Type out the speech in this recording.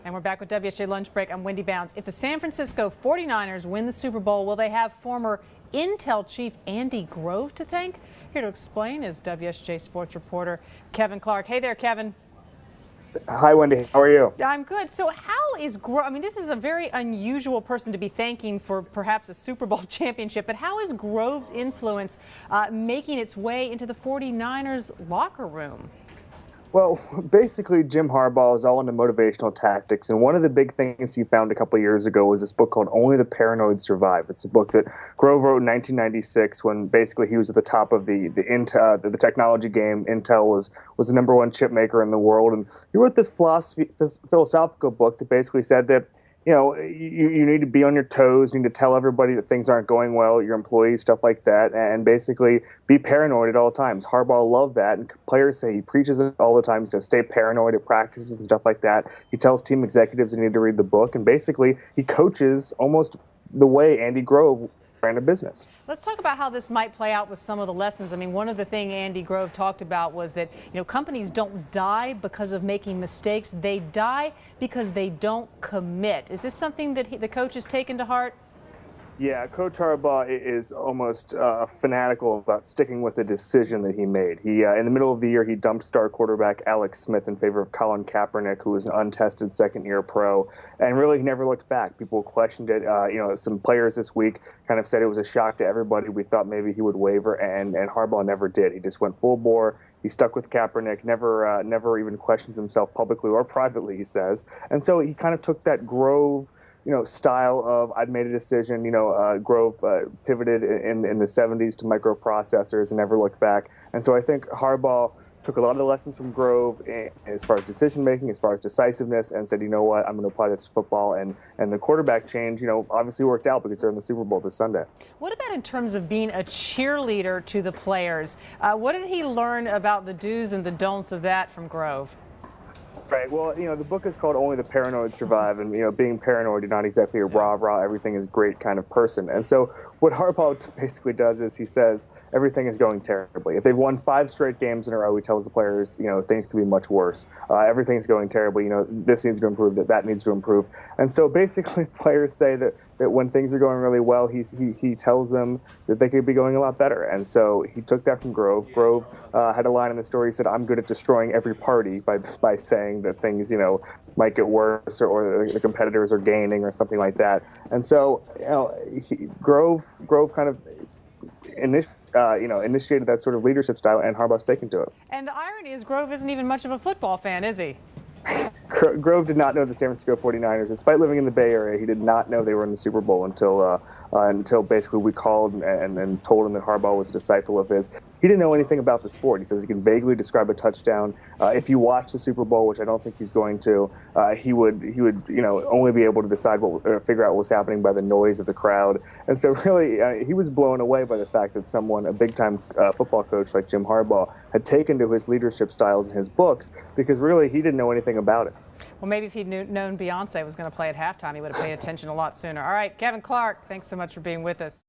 And we're back with WSJ Lunch Break. I'm Wendy Bounds. If the San Francisco 49ers win the Super Bowl, will they have former Intel chief Andy Grove to thank? Here to explain is WSJ sports reporter Kevin Clark. Hey there, Kevin. Hi, Wendy. How are you? I'm good. So how is Grove, I mean, this is a very unusual person to be thanking for perhaps a Super Bowl championship, but how is Grove's influence making its way into the 49ers locker room? Well, basically, Jim Harbaugh is all into motivational tactics, and one of the big things he found a couple of years ago was this book called Only the Paranoid Survive. It's a book that Grove wrote in 1996 when basically he was at the top of the technology game. Intel was the #1 chip maker in the world, and he wrote this philosophical book that basically said that you need to be on your toes. You need to tell everybody that things aren't going well, your employees, stuff like that, and basically be paranoid at all times. Harbaugh loved that, and players say he preaches it all the time. He says stay paranoid at practices and stuff like that. He tells team executives they need to read the book, and basically he coaches almost the way Andy Grove ran a business. Let's talk about how this might play out with some of the lessons. I mean, one of the things Andy Grove talked about was that, companies don't die because of making mistakes. They die because they don't commit. Is this something that the coach has taken to heart? Yeah, Coach Harbaugh is almost fanatical about sticking with the decision that he made. He, in the middle of the year, he dumped star quarterback Alex Smith in favor of Colin Kaepernick, who was an untested second-year pro, and really he never looked back. People questioned it. Some players this week kind of said it was a shock to everybody. We thought maybe he would waver, and Harbaugh never did. He just went full bore. He stuck with Kaepernick, never even questioned himself publicly or privately, he says. And so he kind of took that Grove style of I'd made a decision. Grove pivoted in the 70s to microprocessors and never looked back. And so I think Harbaugh took a lot of the lessons from Grove as far as decision making, as far as decisiveness, and said, you know what, I'm going to apply this to football. And the quarterback change, obviously worked out because they're in the Super Bowl this Sunday. What about in terms of being a cheerleader to the players? What did he learn about the do's and the don'ts of that from Grove? Right. Well, the book is called Only the Paranoid Survive, and being paranoid, you're not exactly a rah-rah, everything is great kind of person. And so what Harbaugh basically does is he says everything is going terribly. If they've won 5 straight games in a row, he tells the players, things could be much worse. Everything is going terribly. This needs to improve, that needs to improve. And so basically players say that when things are going really well, he tells them that they could be going a lot better. And so he took that from Grove. Grove had a line in the story. He said, I'm good at destroying every party by saying that things, might get worse or the competitors are gaining or something like that. And so, Grove kind of initiated that sort of leadership style, and Harbaugh's taken to it. And the irony is Grove isn't even much of a football fan, is he? Grove did not know the San Francisco 49ers. Despite living in the Bay Area, he did not know they were in the Super Bowl until basically we called and told him that Harbaugh was a disciple of his. He didn't know anything about the sport. He says he can vaguely describe a touchdown. If you watch the Super Bowl, which I don't think he's going to, he would only be able to decide figure out what was happening by the noise of the crowd. And so really, he was blown away by the fact that a big-time football coach like Jim Harbaugh, had taken to his leadership styles in his books, because really he didn't know anything about it. Well, maybe if he'd known Beyonce was going to play at halftime, he would have paid attention a lot sooner. All right, Kevin Clark, thanks so much for being with us.